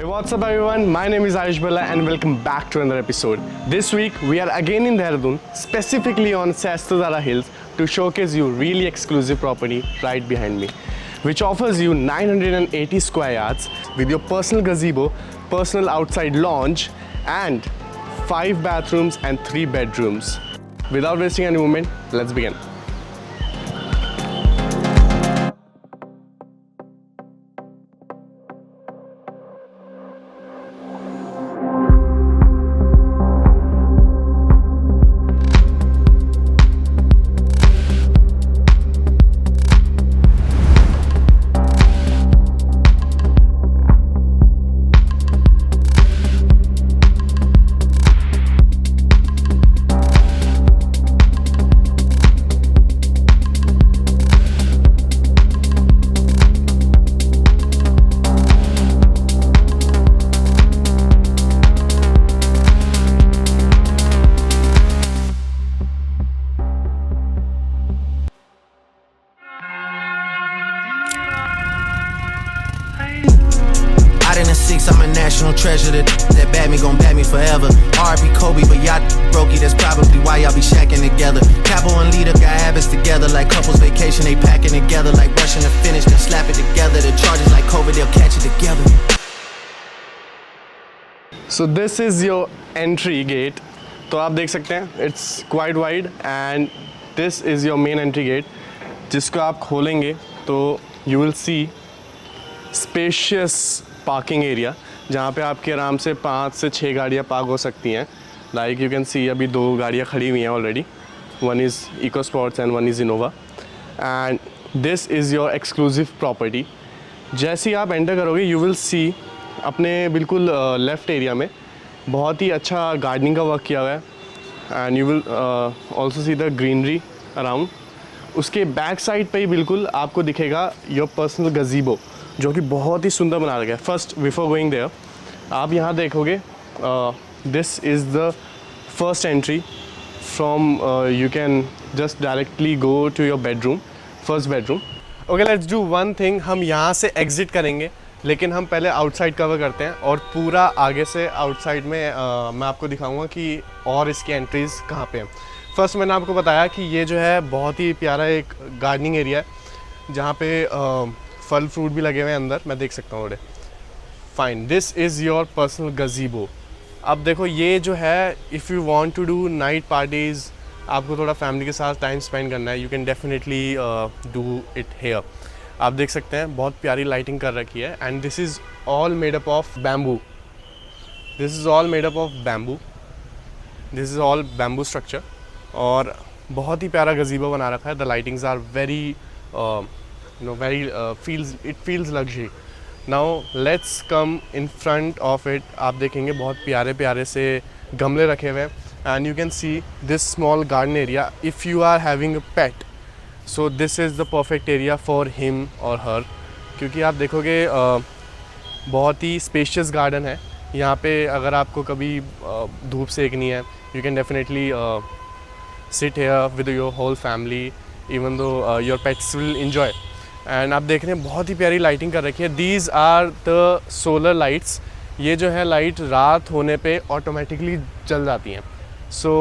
Hey, what's up everyone? My name is Ayush Bala and welcome back to another episode. This week we are again in Dehradun, specifically on Sastadara Hills to showcase you really exclusive property right behind me, which offers you 980 square yards with your personal gazebo, personal outside lounge and 5 bathrooms and 3 bedrooms. Without wasting any moment, let's begin. I'm a national treasure. That bad me gon' bad me forever. R.I.P. Kobe, but y'all brokey. That's probably why y'all be shacking together. Capo and Lita got habits together like couples vacation. They packing together like rushing to finish. Then slap it together. The charges like COVID, they'll catch it together. So this is your entry gate. तो आप देख सकते हैं it's quite wide and this is your main entry gate जिसको आप खोलेंगे तो you will see spacious parking area जहाँ पे आपके आराम से 5 से 6 गाड़ियाँ पार्क हो सकती हैं. लाइक यू कैन सी अभी 2 गाड़ियाँ खड़ी हुई हैं already. One is Eco Sports and one is Innova and this is your exclusive property. जैसे ही आप एंटर करोगे यू विल सी अपने बिल्कुल लेफ़्ट एरिया में बहुत ही अच्छा गार्डनिंग का वर्क किया हुआ है and you will also see the greenery around. उसके बैक साइड पे ही बिल्कुल आपको दिखेगा योर पर्सनल गज़ीबो जो कि बहुत ही सुंदर बना रखा है. फर्स्ट बिफोर गोइंग देयर आप यहाँ देखोगे this is the first entry from you can just directly go to your bedroom, first bedroom. Okay, let's do one thing. हम यहाँ से एग्ज़िट करेंगे लेकिन हम पहले आउटसाइड कवर करते हैं और पूरा आगे से आउटसाइड में मैं आपको दिखाऊंगा कि और इसकी एंट्रीज़ कहाँ पे हैं. फर्स्ट मैंने आपको बताया कि ये जो है बहुत ही प्यारा एक गार्डनिंग एरिया है जहाँ पे फल फ्रूट भी लगे हुए हैं अंदर. मैं देख सकता हूँ थोड़े. Fine, this is your personal gazebo. अब देखो ये जो है if you want to do night parties, आपको थोड़ा फैमिली के साथ टाइम स्पेंड करना है, you can definitely do it here. आप देख सकते हैं बहुत प्यारी लाइटिंग कर रखी है and this is all made up of bamboo. This is all made up of bamboo. This is all bamboo structure और बहुत ही प्यारा गज़ीबो बना रखा है. The lightings are very it feels luxury. Now let's come in front of it. आप देखेंगे बहुत प्यारे प्यारे से गमले रखे हुए हैं and you can see this small garden area. If you are having a pet, so this is the perfect area for him or her. क्योंकि आप देखोगे बहुत ही spacious garden है यहाँ पे. अगर आपको कभी धूप सेकनी है you can definitely sit here with your whole family, even though your pets will enjoy. And आप देख रहे हैं बहुत ही प्यारी लाइटिंग कर रखी है. These are the solar lights. ये जो है लाइट रात होने पे ऑटोमेटिकली जल जाती हैं. सो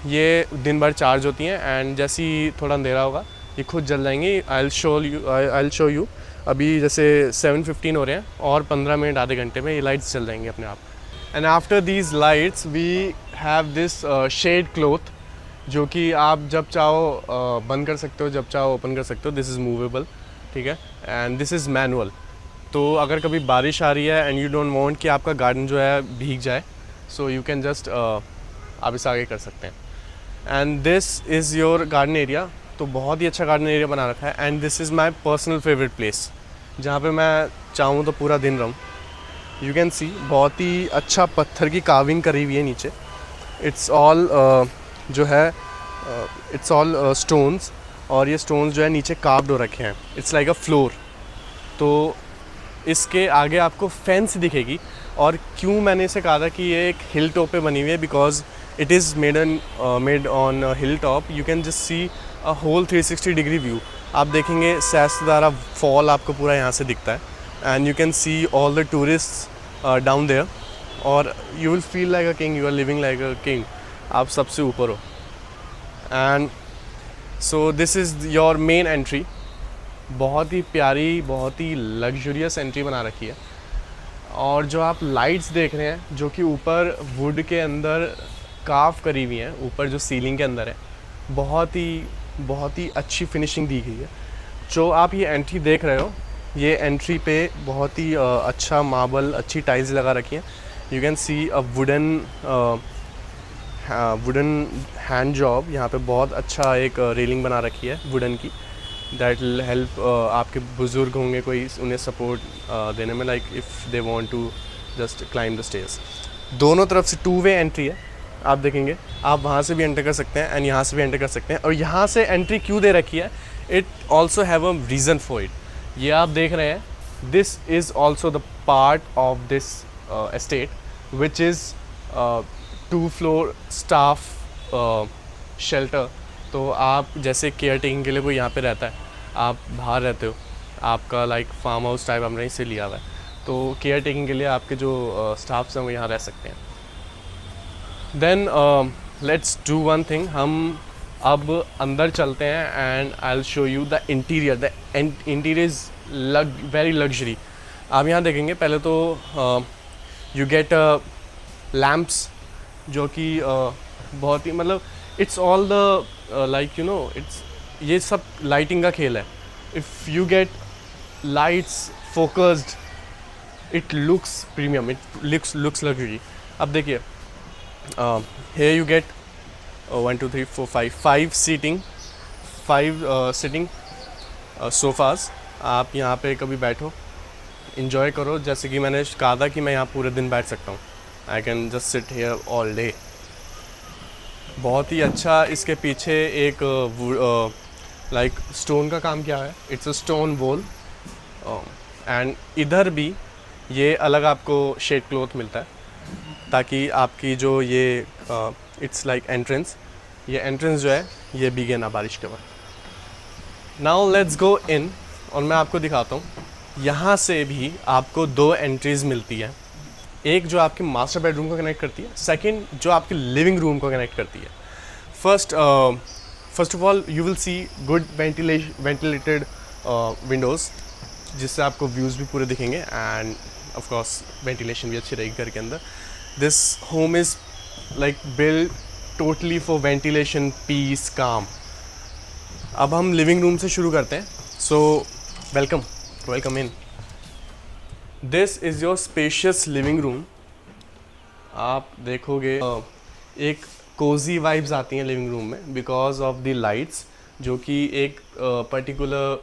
ये दिन भर चार्ज होती हैं एंड जैसे ही थोड़ा अंधेरा होगा ये खुद जल जाएंगी. आई विल शो यू. अभी जैसे 7:15 हो रहे हैं और 15 मिनट आधे घंटे में ये लाइट्स जल जाएंगी अपने आप. And after these lights we have this shade cloth जो कि आप जब चाहो बंद कर सकते हो, जब चाहो ओपन कर सकते हो. दिस इज़ मूवेबल, ठीक है. And this is manual. तो अगर कभी बारिश आ रही है एंड यू डोंट वांट कि आपका गार्डन जो है भीग जाए, सो यू कैन जस्ट आप इसे आगे कर सकते हैं. And this is your garden area. तो बहुत ही अच्छा गार्डन एरिया बना रखा है and this is my personal favourite place जहाँ पे मैं चाहूँ तो पूरा दिन रहूँ. यू कैन सी बहुत ही अच्छा पत्थर की कार्विंग करी हुई है नीचे. इट्स ऑल जो है इट्स ऑल स्टोन्स और ये स्टोन्स जो है नीचे कार्व्ड हो रखे हैं. It's like a floor. तो इसके आगे आपको फेंस दिखेगी. और क्यों मैंने इसे कहा था कि ये एक हिल टॉप पे बनी हुई है, because it is made on hill top. You can just see a whole 360 degree view. आप देखेंगे सैस्तारा फॉल आपको पूरा यहाँ से दिखता है and you can see all the tourist down there और you will feel like a king, you are living like a king, आप सबसे ऊपर हो. And so this is your main entry. बहुत ही प्यारी, बहुत ही लग्जरियस एंट्री बना रखी है. और जो आप लाइट्स देख रहे हैं जो कि ऊपर वुड के अंदर काफ करी हुई हैं, ऊपर जो सीलिंग के अंदर है, बहुत ही अच्छी फिनिशिंग दी गई है. जो आप ये एंट्री देख रहे हो, ये एंट्री पे बहुत ही अच्छा मार्बल, अच्छी टाइल्स लगा रखी हैं. You can C a wooden hand job. यहाँ पे बहुत अच्छा एक रेलिंग बना रखी है वुडन की. दैट विल हेल्प आपके बुज़ुर्ग होंगे कोई, उन्हें सपोर्ट देने में, like if they want to just climb the stairs. दोनों तरफ से 2 वे एंट्री है. आप देखेंगे आप वहाँ से भी एंटर कर सकते हैं एंड यहाँ से भी एंटर कर सकते हैं. और यहाँ से एंट्री क्यों दे रखी है, it also have a reason for it. ये आप देख रहे हैं, this is also the part of this estate which is 2 floor staff shelter. तो आप जैसे केयर टेकिंग के लिए कोई यहाँ पे रहता है, आप बाहर रहते हो, आपका लाइक फार्म हाउस टाइप हमने इसे लिया हुआ है, तो केयर टेकिंग के लिए आपके जो स्टाफ्स हैं वो यहाँ रह सकते हैं. Then let's do one thing. हम अब अंदर चलते हैं and I will show you the interior. The interior is very luxury. आप यहाँ देखेंगे पहले तो यू गेट लैम्प्स जो कि बहुत ही मतलब it's all the like you know, it's ये सब लाइटिंग का खेल है. If you get lights focused, it looks premium, it looks luxury. अब देखिए, here you get 1 2 3 4 5 sitting sofas. आप यहाँ पे कभी बैठो, enjoy करो. जैसे कि मैंने कहा था कि मैं यहाँ पूरे दिन बैठ सकता हूँ. I can just sit here all day. बहुत ही अच्छा. इसके पीछे एक लाइक स्टोन का काम किया है. It's a stone wall. And इधर भी ये अलग आपको शेड क्लॉथ मिलता है ताकि आपकी जो ये इट्स लाइक एंट्रेंस, ये एंट्रेंस जो है ये भीगे ना बारिश के वक्त. नाउ लेट्स गो इन और मैं आपको दिखाता हूँ. यहाँ से भी आपको 2 एंट्रीज़ मिलती है. एक जो आपके मास्टर बेडरूम को कनेक्ट करती है, सेकंड जो आपके लिविंग रूम को कनेक्ट करती है. First of all you will see good ventilated Windows जिससे आपको व्यूज़ भी पूरे दिखेंगे एंड ऑफ कोर्स वेंटिलेशन भी अच्छी रहेगी घर के अंदर. This home is like built totally for ventilation, peace, calm. अब हम लिविंग रूम से शुरू करते हैं. So welcome in. This is your spacious living room. आप देखोगे एक कोजी वाइब्स आती हैं लिविंग रूम में बिकॉज ऑफ द लाइट्स, जो कि एक पर्टिकुलर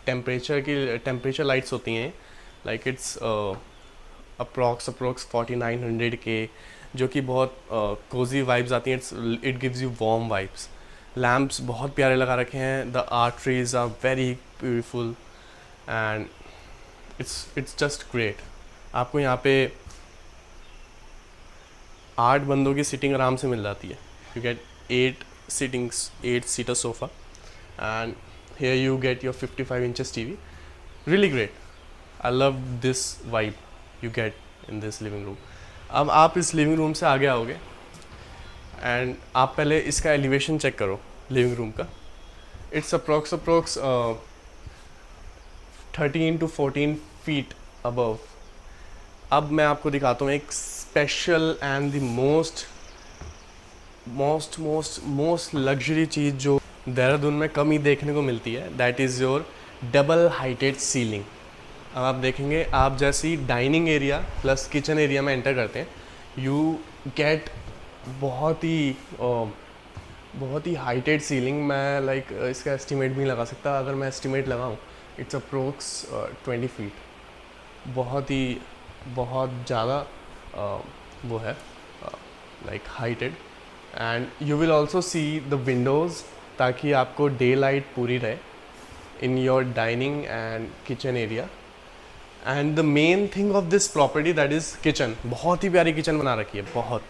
टेम्परेचर लाइट्स होती हैं. लाइक इट्स अप्रॉक्स 4900 के, जो कि बहुत कोजी वाइब्स आती हैं. It gives you warm vibes. Lamps बहुत प्यारे लगा रखे हैं. The arteries are very beautiful and it's just great. आपको यहाँ पे 8 बंदों की सीटिंग आराम से मिल जाती है. You get 8 seater sofa and here you get your 55 inches TV. Really great. I love this vibe you get in this living room. अब आप इस लिविंग रूम से आगे आओगे एंड आप पहले इसका एलिवेशन चेक करो लिविंग रूम का. It's approx 13 to 14 feet above. अब मैं आपको दिखाता हूँ एक special and the most luxury चीज़ जो देहरादून में कम ही देखने को मिलती है. That is your double heighted ceiling. अब आप देखेंगे, आप जैसे ही dining area plus kitchen area में एंटर करते हैं, यू गेट बहुत ही हाइटेड सीलिंग. मैं लाइक इसका एस्टिमेट भी नहीं लगा सकता. अगर मैं एस्टिमेट लगाऊं, इट्स अप्रोक्स 20 फीट. बहुत ज़्यादा वो है like heighted. And you will also see the Windows ताकि आपको डे लाइट पूरी रहे in your dining and kitchen area. And the main thing of this property that is kitchen. बहुत ही प्यारी किचन बना रखी है, बहुत.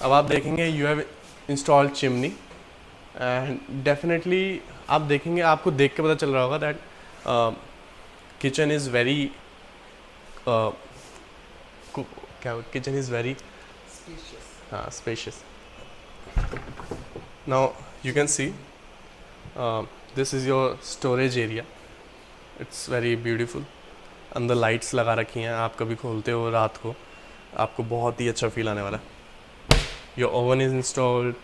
अब आप देखेंगे you have installed chimney and definitely आप देखेंगे, आपको देख के पता चल रहा होगा दैट किचन इज़ वेरी क्या kitchen is very spacious. Now you can see this is your storage area. It's very beautiful. अंदर लाइट्स लगा रखी हैं, आप कभी खोलते हो रात को आपको बहुत ही अच्छा फील आने वाला है. Your oven is installed.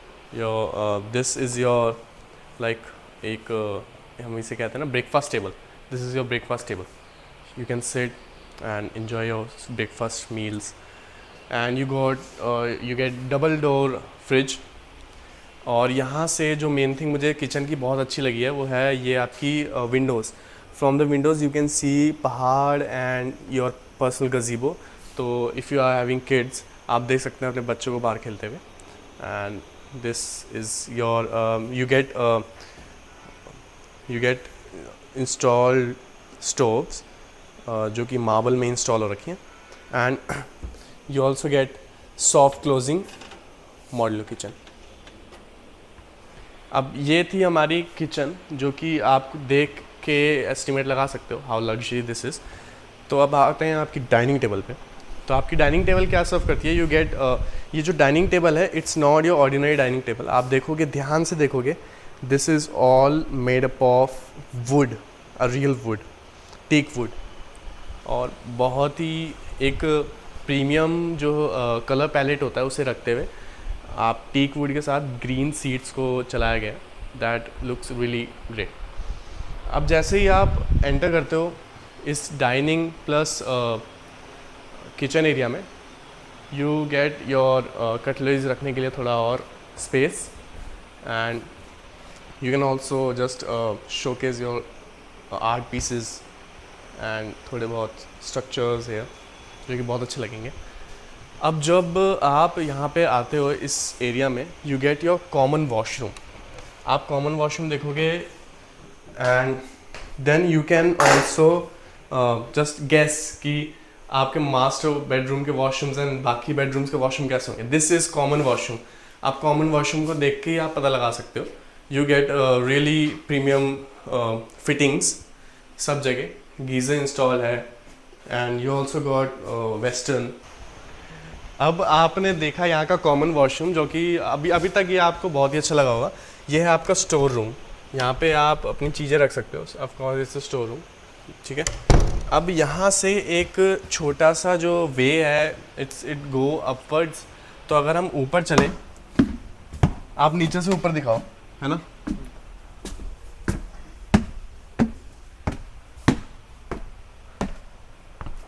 Your this is your like एक हम इसे कहते हैं ना breakfast table. This is your breakfast table. You can sit and enjoy your breakfast meals. And you get double door fridge. और यहाँ से जो मेन थिंग मुझे किचन की बहुत अच्छी लगी है वो है ये आपकी windows. From the windows you can see पहाड़ एंड योर पर्सनल गजीबो. तो if you are having kids आप देख सकते हैं अपने बच्चों को बाहर खेलते हुए. And this is your you get installed stoves जो कि मार्बल में इंस्टॉल हो रखी हैं. And you also get soft closing modular kitchen. अब ये थी हमारी किचन जो कि आप देख के एस्टिमेट लगा सकते हो हाउ लग्जरी दिस इज़. तो अब आते हैं आपकी डाइनिंग टेबल पे. तो आपकी डाइनिंग टेबल क्या सर्व करती है. यू गेट ये जो डाइनिंग टेबल है it's not your ordinary dining table. आप देखोगे ध्यान से देखोगे this is all made up of wood, a real wood, teak wood. और बहुत ही एक प्रीमियम जो कलर पैलेट होता है उसे रखते हुए आप टीक वुड के साथ ग्रीन सीड्स को चलाया गया. That looks really great. अब जैसे ही आप एंटर करते हो इस डाइनिंग प्लस किचन एरिया में यू गेट योर कटलरीज रखने के लिए थोड़ा और space. And you can also just showcase your art pieces and थोड़े बहुत स्ट्रक्चर्स है जो कि बहुत अच्छे लगेंगे. अब जब आप यहाँ पे आते हो इस एरिया में you get your common washroom. आप कॉमन वॉशरूम देखोगे and then you can also just guess कि आपके मास्टर बेडरूम के वॉशरूम्स एंड बाकी बेडरूम्स के वॉशरूम कैसे होंगे. This is common washroom. आप कॉमन वॉशरूम को देख के ही आप पता लगा सकते हो. You get really premium fittings सब जगह. गीज़र इंस्टॉल है and you also got western. अब आपने देखा यहाँ का कॉमन वॉशरूम जो कि अभी तक ये आपको बहुत ही अच्छा लगा होगा. ये है आपका स्टोर रूम. यहाँ पे आप अपनी चीज़ें रख सकते हो. Of course it's a store room. ठीक है. अब यहाँ से एक छोटा सा जो वे है इट गो अपवर्ड्स. तो अगर हम ऊपर चलें आप नीचे से ऊपर दिखाओ है ना.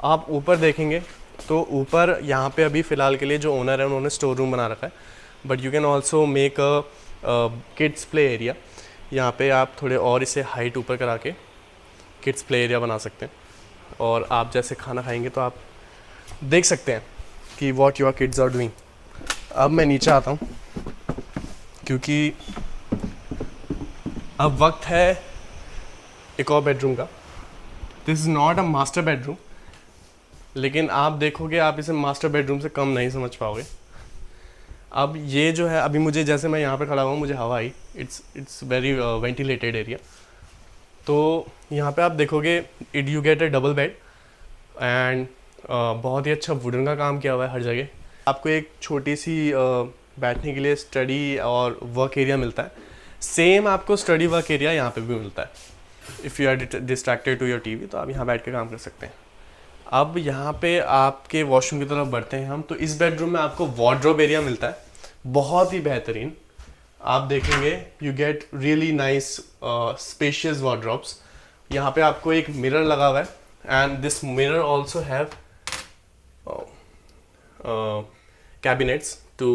आप ऊपर देखेंगे तो ऊपर यहाँ पे अभी फ़िलहाल के लिए जो ओनर है उन्होंने स्टोर रूम बना रखा है. But you can also make a kids play area. यहाँ पे आप थोड़े और इसे हाइट ऊपर करा के किड्स प्ले एरिया बना सकते हैं. और आप जैसे खाना खाएंगे तो आप देख सकते हैं कि what your kids are doing. अब मैं नीचे आता हूँ क्योंकि अब वक्त है एक और बेडरूम का. This is not a master bedroom लेकिन आप देखोगे आप इसे मास्टर बेडरूम से कम नहीं समझ पाओगे. अब ये जो है अभी मुझे जैसे मैं यहाँ पे खड़ा हुआ हूँ मुझे हवा आई. It's very ventilated area. तो यहाँ पे आप देखोगे you get a double bed and बहुत ही अच्छा वुडन का काम किया हुआ है हर जगह. आपको एक छोटी सी बैठने के लिए स्टडी और वर्क एरिया मिलता है. सेम आपको स्टडी वर्क एरिया यहाँ पे भी मिलता है. If you are distracted to your TV तो आप यहाँ बैठ के काम कर सकते हैं. अब यहाँ पे आपके वॉशरूम की तरफ बढ़ते हैं हम. तो इस बेडरूम में आपको वार्डरोब एरिया मिलता है बहुत ही बेहतरीन. आप देखेंगे you get really nice spacious wardrobes. यहाँ पे आपको एक मिरर लगा हुआ है and this mirror also have cabinets to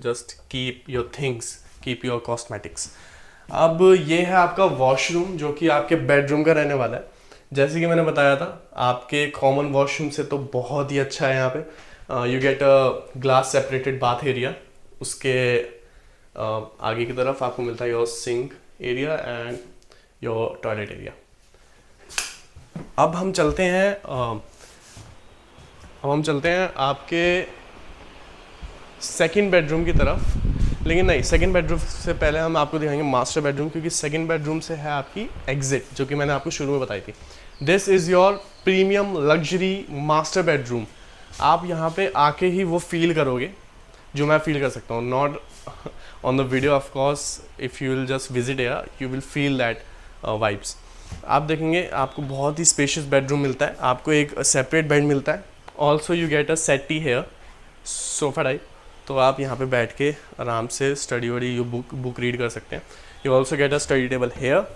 just keep your things, keep your cosmetics. अब ये है आपका वॉशरूम जो कि आपके बेडरूम का रहने वाला है. जैसे कि मैंने बताया था आपके कॉमन वॉशरूम से तो बहुत ही अच्छा है. यहाँ पे you get a glass separated bath area. उसके आगे की तरफ आपको मिलता है your sink area and your toilet area. अब हम चलते हैं आपके सेकंड बेडरूम की तरफ. लेकिन नहीं, सेकंड बेडरूम से पहले हम आपको दिखाएंगे मास्टर बेडरूम क्योंकि सेकंड बेडरूम से है आपकी एग्जिट जो कि मैंने आपको शुरू में बताई थी. This is your premium luxury master bedroom. आप यहाँ पे आके ही वो फील करोगे जो मैं फील कर सकता हूँ, not on the video of course. If you will just visit air you will feel that vibes. आप देखेंगे आपको बहुत ही स्पेशियस बेडरूम मिलता है, आपको एक सेपरेट बेड मिलता है। ऑल्सो यू गेट अ सेटी हेयर सोफा टाइप, तो आप यहाँ पे बैठ के आराम से स्टडी वडी यू बुक रीड कर सकते हैं। You also get a study table here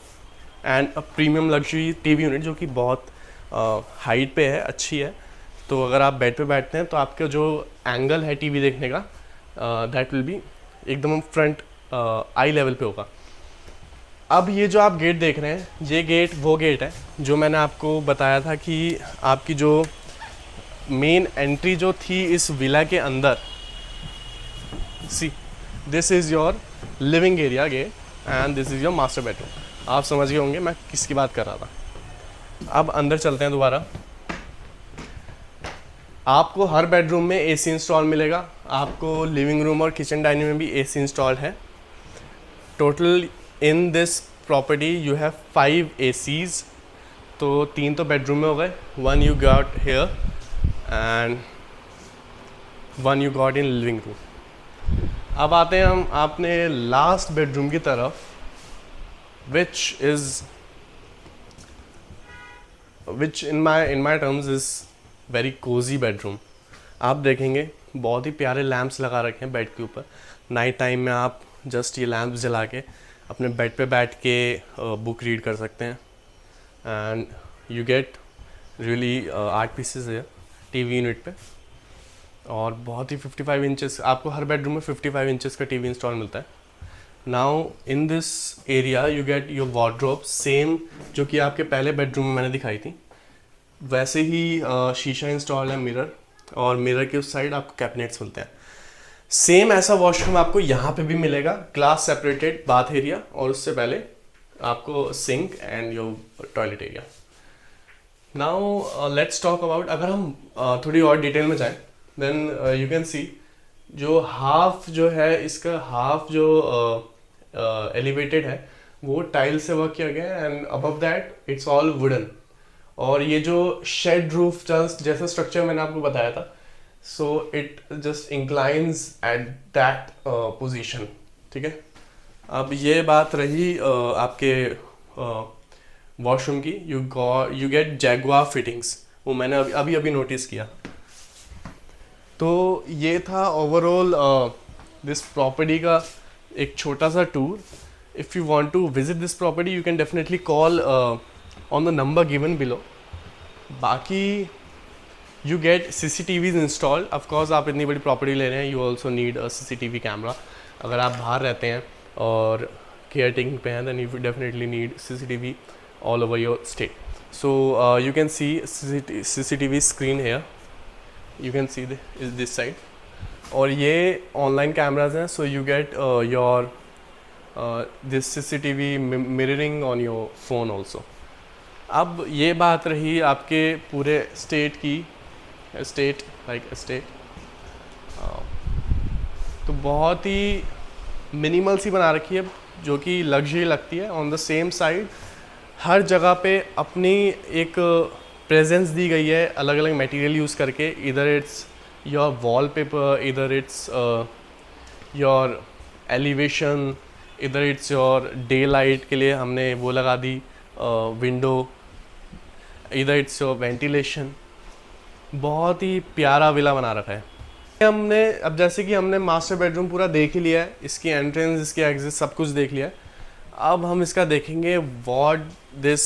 and a premium luxury TV unit जो कि बहुत हाइट पे है, अच्छी है। तो अगर आप बेड पे बैठते हैं तो आपका जो एंगल है टीवी देखने का दैट विल बी एकदम फ्रंट आई लेवल पे होगा। अब ये जो आप गेट देख रहे हैं, ये गेट वो गेट है जो मैंने आपको बताया था कि आपकी जो मेन एंट्री जो थी इस विला के अंदर। See this is your living area gate and this is your master bedroom. आप समझ गए होंगे मैं किसकी बात कर रहा था। अब अंदर चलते हैं दोबारा। आपको हर बेडरूम में एसी इंस्टॉल मिलेगा, आपको लिविंग रूम और किचन डाइनिंग में भी एसी इंस्टॉल है। Total in this property you have 5 ACs, तो 3 तो बेडरूम में हो गए, 1 you got hair and 1 you got in living room. अब आते हैं हम अपने लास्ट बेडरूम की तरफ, which in my terms is very Cozi bedroom. आप देखेंगे बहुत ही प्यारे लैम्प्स लगा रखे हैं बेड के ऊपर। नाइट टाइम में आप जस्ट ये लैम्प्स जला के अपने बेड पे बैठ के बुक रीड कर सकते हैं and you get really 8 pieces है टीवी यूनिट पे। और बहुत ही 55 इंचेस, आपको हर बेडरूम में 55 इंचेस का टीवी इंस्टॉल मिलता है। Now in this area you get your wardrobe, same जो कि आपके पहले बेडरूम में मैंने दिखाई थी वैसे ही शीशा इंस्टॉल है, मिरर, और मिरर के उस साइड आपको कैबिनेट्स मिलते हैं। सेम ऐसा वॉशरूम आपको यहाँ पे भी मिलेगा, ग्लास सेपरेटेड बाथ एरिया, और उससे पहले आपको sink and your toilet area. Now let's talk about, अगर हम थोड़ी और डिटेल में जाएं देन यू कैन सी जो हाफ जो है इसका हाफ जो एलिवेटेड है वो टाइल से वर्क किया गया है and above that it's all wooden. और ये जो शेड रूफ जैसा स्ट्रक्चर मैंने आपको बताया था, so it just inclines at that position, ठीक है। अब ये बात रही आपके वॉशरूम की। यू गेट जैगुआर फिटिंग्स, वो मैंने अभी नोटिस किया। तो ये था ओवरऑल दिस प्रॉपर्टी का एक छोटा सा tour. If you want to visit this property you can definitely call on the number given below। बाकी you get CCTVs installed, of course आप इतनी बड़ी प्रॉपर्टी ले रहे हैं, you also need a CCTV camera. अगर आप बाहर रहते हैं और केयर टेकिंग पे हैं then you definitely need CCTV all over your state। So you can see CCTV screen here, you can see this side, और ये ऑनलाइन कैमराज हैं, so you get your this CCTV mirroring on your phone also। अब ये बात रही आपके पूरे state की, स्टेट तो बहुत ही मिनिमल सी बना रखी है जो कि लग्जरी लगती है। ऑन द सेम साइड हर जगह पे अपनी एक प्रेजेंस दी गई है अलग अलग मटेरियल यूज़ करके। इधर इट्स योर वॉलपेपर, इधर इट्स योर एलिवेशन, इधर इट्स योर डे लाइट के लिए हमने वो लगा दी विंडो, इधर इट्स योर वेंटिलेशन। बहुत ही प्यारा विला बना रखा है हमने। अब जैसे कि हमने मास्टर बेडरूम पूरा देख ही लिया है, इसकी एंट्रेंस, इसकी एग्जिट सब कुछ देख लिया है। अब हम इसका देखेंगे what this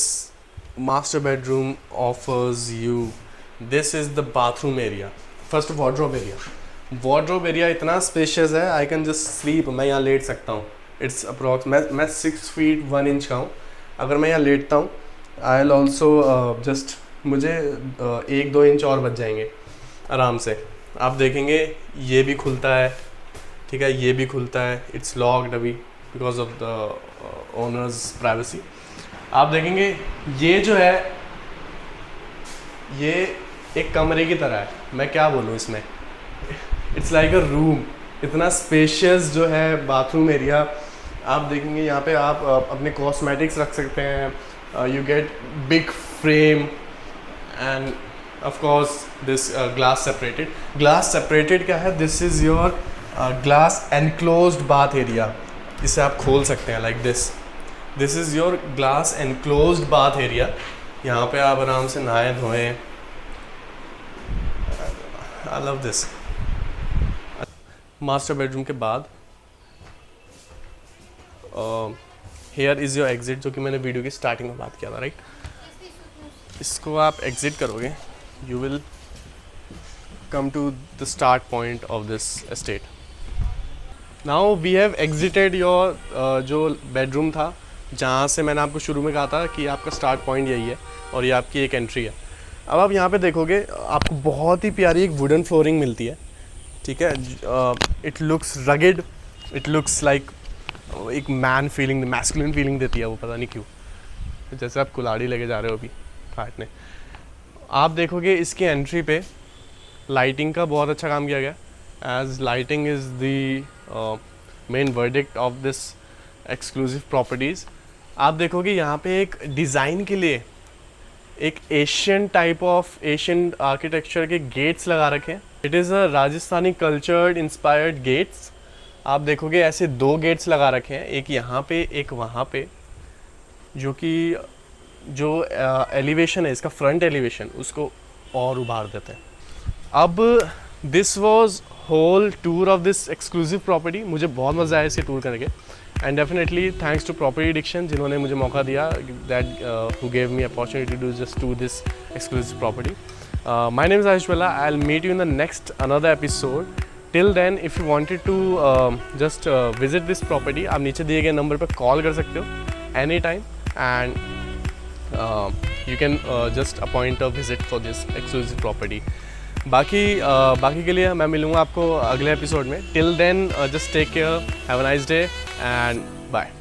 master bedroom offers you. This is the bathroom area. First wardrobe area. Wardrobe area इतना स्पेशियस है, आई कैन जस्ट स्लीप, मैं यहाँ लेट सकता हूँ। इट्स अप्रॉक्स, मैं 6 फीट 1 इंच का हूँ। अगर मैं यहाँ लेटता हूँ आई विल ऑल्सो जस्ट, मुझे 1-2 इंच और बच जाएंगे आराम से। आप देखेंगे ये भी खुलता है, ठीक है, ये भी खुलता है। इट्स लॉक्ड अभी because of the owners privacy. आप देखेंगे ये जो है ये एक कमरे की तरह है, मैं क्या बोलूँ इसमें, इट्स लाइक अ रूम। इतना स्पेशियस जो है बाथरूम एरिया। आप देखेंगे यहाँ पे आप अपने कॉस्मेटिक्स रख सकते हैं। You get big frame end of course this glass separated क्या है, this is your glass enclosed bath area. इसे आप खोल सकते हैं like this is your glass enclosed bath area. यहाँ पे आप आराम से नहाएं धोएं. आई लव दिस. मास्टर बेडरूम के बाद हेयर इज़ योर एग्जिट, जो कि मैंने वीडियो की स्टार्टिंग में बात किया था, राइट. इसको आप एग्जिट करोगे, you will come to the start point of this estate. Now we have exited your जो बेडरूम था, जहाँ से मैंने आपको शुरू में कहा था कि आपका स्टार्ट पॉइंट यही है और ये आपकी एक एंट्री है. अब आप यहाँ पे देखोगे, आपको बहुत ही प्यारी एक वुडन फ्लोरिंग मिलती है, ठीक है. It looks rugged, it looks like एक मैन फीलिंग, मैस्कुलिन फीलिंग देती है वो, पता नहीं क्यों, जैसे आप कुल्हाड़ी लेके जा रहे हो अभी काटने. आप देखोगे इसकी एंट्री पे लाइटिंग का बहुत अच्छा काम किया गया, as lighting is the main verdict of this exclusive properties. आप देखोगे यहाँ पे एक डिज़ाइन के लिए एक Asian type of Asian architecture के गेट्स लगा रखे हैं. It is a Rajasthani cultured inspired gates. आप देखोगे ऐसे 2 गेट्स लगा रखे हैं, एक यहाँ पे एक वहाँ पे, जो कि जो एलिवेशन है इसका, फ्रंट एलिवेशन, उसको और उभार देते हैं. अब this was whole tour of this exclusive property. मुझे बहुत मज़ा आया इसे टूर करके, and definitely thanks to property diction, जिन्होंने मुझे मौका दिया, that who gave me opportunity to just to this exclusive property. My name is Ayush Vela. I will meet you in the next another episode. Till then if you wanted to just visit this property, आप नीचे दिए गए number पर call कर सकते हो any time, and you can just appoint a visit for this exclusive property. बाकी के लिए मैं मिलूँगा आपको अगले एपिसोड में. Till then just take care, have a nice day and bye.